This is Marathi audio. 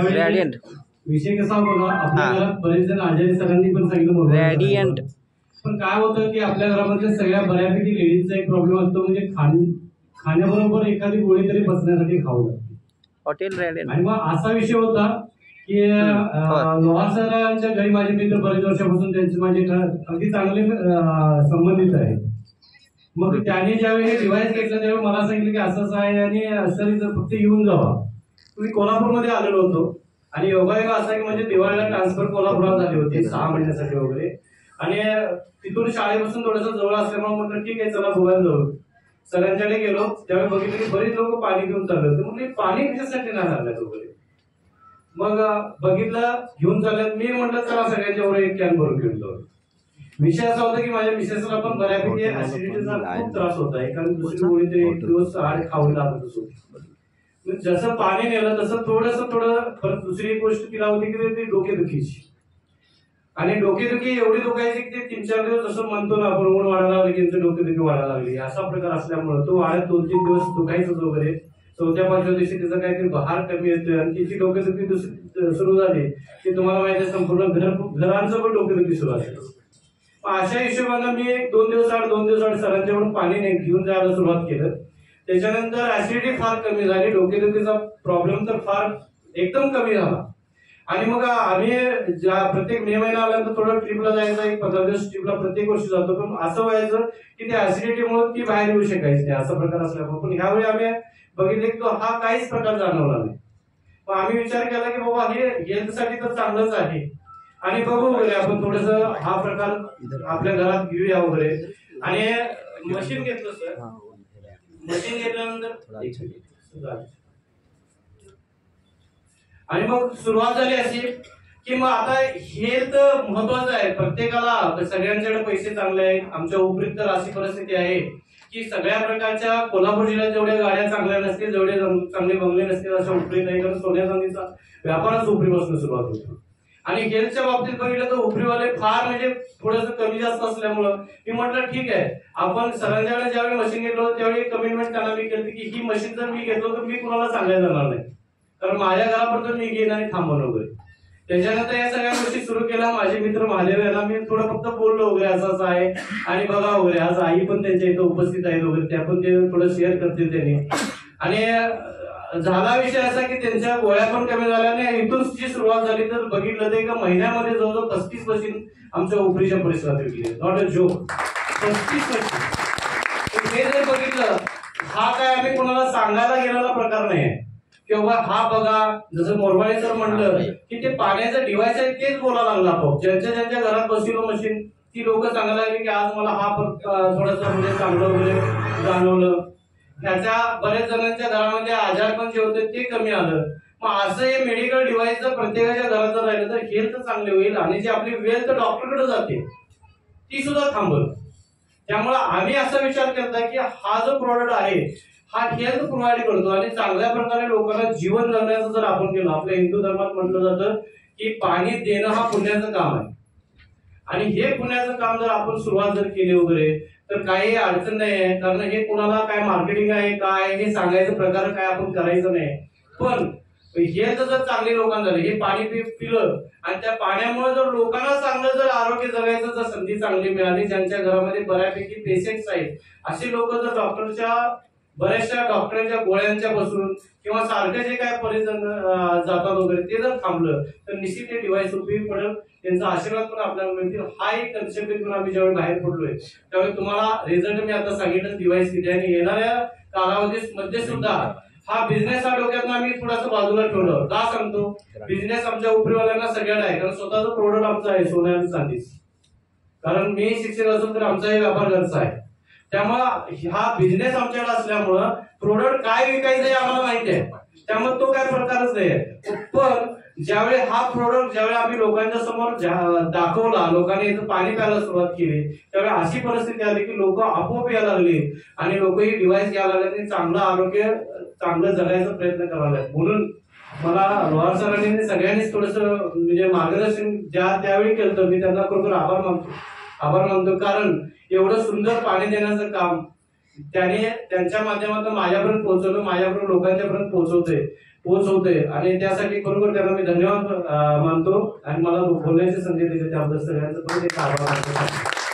रॅडियंट विषय कसा होता, आपल्या घरात बरेच जण आजारी सरांनी पण सांगितलं रॅडियंट. पण काय होतं की आपल्या घरामध्ये सगळ्या बऱ्यापैकी लेडीजचा एक प्रॉब्लेम असतो, म्हणजे खाण्याबरोबर एखादी गोळी तरी पचण्यासाठी खाऊ लागते. हॉटेल रॅडियंट. आणि मग असा विषय होता की लोहार सरांच्या घरी माझे मित्र बरेच वर्षापासून त्यांचे माझे अगदी चांगले संबंधित आहे. मग त्याने ज्यावेळी हे डिव्हाइस घेतलं त्यावेळी मला सांगितलं की असंच आहे आणि सर इथं फक्त येऊन जावा. तुम्ही कोल्हापूरमध्ये आलेलो होतो आणि योगायोगा असा की म्हणजे दिवाळीला ट्रान्सफर कोल्हापुरात झाली होती 6 महिन्यासाठी वगैरे. आणि तिथून शाळेपासून थोडंसं जवळ असल्यामुळे म्हटलं ठीक आहे चला गोव्याला जाऊ. सरांच्याकडे गेलो त्यावेळी बघितलं की बरीच लोक पाणी घेऊन चालले होते. म्हणजे पाणी कशासाठी नाही लागलं वगैरे. मग बघितलं घेऊन चालल्यात. मी म्हटलं चला सगळ्यांच्या वर एक कॅन भरून घेऊन जाऊ. विषय असा होता की माझ्या मिसेसला पण बऱ्यापैकी ऍसिडिटीचा खूप त्रास होता. कारण दुसरी गोळी ते एक दिवस आड खाऊ लागत असो. जसं पाणी नेलं तसं थोडं परत दुसरी एक गोष्ट तिला होती की ती डोकेदुखीची. आणि डोकेदुखी एवढी दुखायची की ते 3-4 दिवस जसं म्हणतो ना आपण ऊन वाढायला लागले की डोकेदुखी वाढायला लागली असा प्रकार असल्यामुळे तो वाढत 2-3 दिवस दुखायचं वगैरे. 4थ्या-5व्या दिवशी तिचं काहीतरी बहार कमी येतोय आणि तिची डोकेदुखी सुरू झाली की तुम्हाला माहिती आहे संपूर्ण घरांचं पण डोकेदुखी सुरू असेल. अशा हिशोबानं मी 2 दिवस आड सरांच्याकडून पाणी घेऊन जायला सुरुवात केलं. त्याच्यानंतर ऍसिडिटी फार कमी झाली, डोकेदुखीचा प्रॉब्लेम तर फार एकदम कमी झाला. आणि मग आम्ही प्रत्येक मे महिना आल्यानंतर थोडं ट्रिपला जायचं, एक 15 दिवस ट्रिपला प्रत्येक वर्षी जातो. पण असं व्हायचं की त्या ऍसिडिटीमुळे ती बाहेर येऊ शकायची नाही असा प्रकार असल्यामुळे. पण ह्यावेळी आम्ही बघितले की हा काहीच प्रकार जाणवला नाही. मग आम्ही विचार केला की बाबा हे हेल्थसाठी तर चांगलंच आहे आणि बघू वगैरे आपण थोडस हा प्रकार आपल्या घरात घेऊया वगैरे. आणि मशीन घेतलं सर. मशीन घेतल्यानंतर आणि मग सुरुवात झाली अशी की मग आता हेल्थ महत्वाचं आहे प्रत्येकाला. सगळ्यांच्याकडे पैसे चांगले आहेत. आमच्या उपरीत तर अशी परिस्थिती आहे की सगळ्या प्रकारच्या कोल्हापूर जिल्ह्यात जेवढ्या गाड्या चांगल्या नसतील, जेवढे चांगले बंगले नसतील अशा उपरीत नाही. कारण सोन्या चांदीचा व्यापारच उपरीपासून सुरुवात होतो. आणि हेल्थच्या बाबतीत बघितलं तर उपरीवाले फार म्हणजे थोडंसं कमी जास्त असल्यामुळं मी म्हटलं ठीक आहे आपण सरांच्याकडे ज्यावेळी मशीन घेतलं होतं त्यावेळी कमिटमेंट त्यांना मी केली की ही मशीन जर मी घेतलो तर मी कुणाला सांगायला जाणार नाही. कारण माझ्या घरापर्यंत मी घेईन आणि थांबवलं वगैरे. त्याच्यानंतर या सगळ्या गोष्टी सुरू केल्या. माझे मित्र महादेव यांना मी थोडं फक्त बोललो वगैरे असं आहे आणि बघा वगैरे. आज आई पण त्यांच्या इथं उपस्थित आहेत वगैरे, त्या पण ते थोडं शेअर करतील त्यांनी. आणि झाला विषय असा की त्यांच्या गोळ्या पण कमी झाल्या आणि इथून जी सुरुवात झाली तर बघितलं ते एका महिन्यामध्ये जवळजवळ 35 मशीन आमच्या उपरीच्या परिसरात विकली. Not a joke. 35 मशीन. हे जर बघितलं हा काय आम्ही कोणाला सांगायला गेलेला प्रकार नाही किंवा हा बघा जसं मोरवाळे सर म्हणलं की ते पाण्याचं डिव्हाइस आहे तेच बोलायला लागला. आपोआप ज्यांच्या घरात बसलो मशीन ती लोक सांगायला लागली की आज मला हा थोडंसं म्हणजे चांगलं वगैरे जाणवलं. त्याच्या बऱ्याच जणांच्या घरामध्ये आजार पण जे होते ते कमी आलं. मग असं हे मेडिकल डिव्हाइस जर प्रत्येकाच्या घरात जर राहिलं तर हेल्थ चांगले होईल आणि जी आपली वेल्थ डॉक्टरकडे जाते ती सुद्धा थांबल. त्यामुळे आम्ही असा विचार करता की हा जो प्रोडक्ट आहे हा हेल्थ प्रोव्हाइड करतो आणि चांगल्या प्रकारे लोकांना जीवन जगण्याचं जर आपण केलं. आपल्या हिंदू धर्मात म्हटलं जातं की पाणी देणं हा पुण्याचं काम आहे आणि हे पुण्याचं काम जर आपण सुरुवात जर केली वगैरे तर काही अडचण नाही आहे. कारण हे कुणाला काय मार्केटिंग आहे काय हे सांगायचं प्रकार काय आपण करायचं नाही. पण हे जर चांगले लोकांना झाले हे पाणी पिलं आणि त्या पाण्यामुळे जर लोकांना चांगलं जर आरोग्य जगायचं जर संधी चांगली मिळाली, ज्यांच्या घरामध्ये बऱ्यापैकी पेशंट्स आहेत असे लोक जर बऱ्याचशा डॉक्टरांच्या गोळ्यांच्या बसून किंवा सारखं जे काय परिजन जातात वगैरे ते जर थांबलं तर निश्चित हे डिव्हाइस उपयोगी पडेल. त्यांचा आशीर्वाद पण आपल्याला मिळतील. हा एक कन्सेप्ट घेऊन आम्ही ज्यावेळी बाहेर पडलोय त्यावेळी तुम्हाला रिझल्ट मी आता सांगितलं डिव्हाइस किती आणि येणाऱ्या कालावधीमध्ये सुद्धा हा बिझनेस हा डोक्यातून आम्ही थोडासा बाजूला ठेवलं. का सांगतो बिझनेस आमच्या उपरीवाल्यांना सगळ्यांना आहे कारण स्वतःचं प्रोडक्ट आमचं आहे सोन्या आणि चांदीच. कारण मी शिक्षक असून तर आमचाही व्यापार घरचा आहे. त्यामुळे हा बिझनेस आमच्याकडे असल्यामुळं प्रोडक्ट काय विकायचं हे आम्हाला माहिती आहे. त्यामुळे तो काय प्रकारच नाही. पण ज्यावेळी हा प्रोडक्ट ज्यावेळी आम्ही लोकांच्या समोर दाखवला, लोकांनी इथं पाणी प्यायला सुरुवात केली त्यावेळी अशी परिस्थिती आली की लोक आपोआप यायला लागली आणि लोक ही डिव्हाइस घ्यायला लागले आणि चांगलं आरोग्य चांगलं जगायचा प्रयत्न करायला लागले. म्हणून मला लोहार सरांनी सगळ्यांनीच थोडस म्हणजे मार्गदर्शन त्यावेळी केलं. मी त्यांना खरोखर आभार मानतो कारण एवढं सुंदर पाणी देण्याचं काम त्याने त्यांच्या माध्यमातून माझ्यापर्यंत पोहोचवलं, माझ्यापर्यंत लोकांच्यापर्यंत पोहोचवतोय. पोहोचवतोय आणि त्यासाठी खरोखर त्यांना मी धन्यवाद मानतो आणि मला बोलण्याची संधी दिली त्याबद्दल सगळ्यांचं पण एक आभार मानतो.